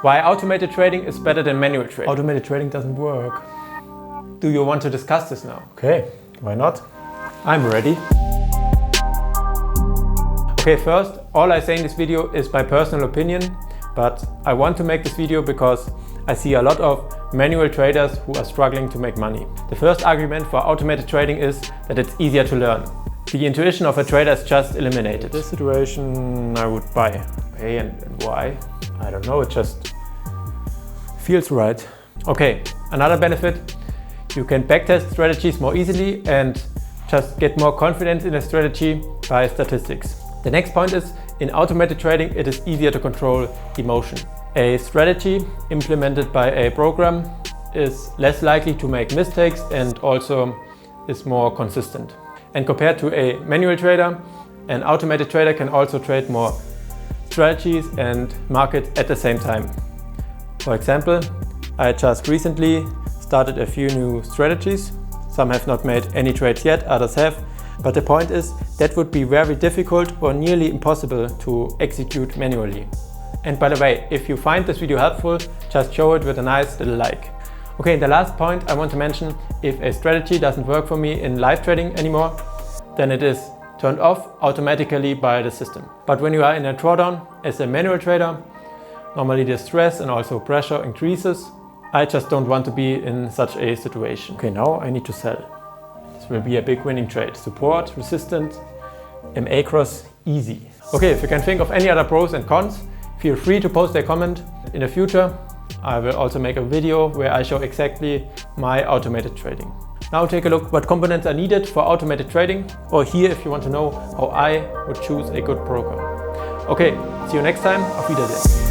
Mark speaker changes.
Speaker 1: Why automated trading is better than manual trading.
Speaker 2: Automated trading doesn't work.
Speaker 1: Do you want to discuss this now?
Speaker 2: Okay, why not?
Speaker 1: I'm ready. Okay, first, all I say in this video is my personal opinion, but I want to make this video because I see a lot of manual traders who are struggling to make money. The first argument for automated trading is that it's easier to learn. The intuition of a trader is just eliminated.
Speaker 2: In this situation, I would buy.
Speaker 1: Okay, and why?
Speaker 2: I don't know, it just feels right.
Speaker 1: Okay, another benefit, you can backtest strategies more easily and just get more confidence in a strategy by statistics. The next point is, in automated trading, it is easier to control emotion. A strategy implemented by a program is less likely to make mistakes and also is more consistent. And compared to a manual trader, an automated trader can also trade more strategies and markets at the same time. For example, I just recently started a few new strategies. Some have not made any trades yet, others have. But the point is, that would be very difficult or nearly impossible to execute manually. And by the way, if you find this video helpful, just show it with a nice little like. Okay, the last point I want to mention, if a strategy doesn't work for me in live trading anymore, then it is turned off automatically by the system. But when you are in a drawdown as a manual trader, normally the stress and also pressure increases. I just don't want to be in such a situation.
Speaker 2: Okay, now I need to sell.
Speaker 1: This will be a big winning trade. Support, resistance, MA cross, easy. Okay, if you can think of any other pros and cons, feel free to post a comment. In the future, I will also make a video where I show exactly my automated trading. Now take a look what components are needed for automated trading, or here if you want to know how I would choose a good broker. Okay, see you next time. Auf Wiedersehen.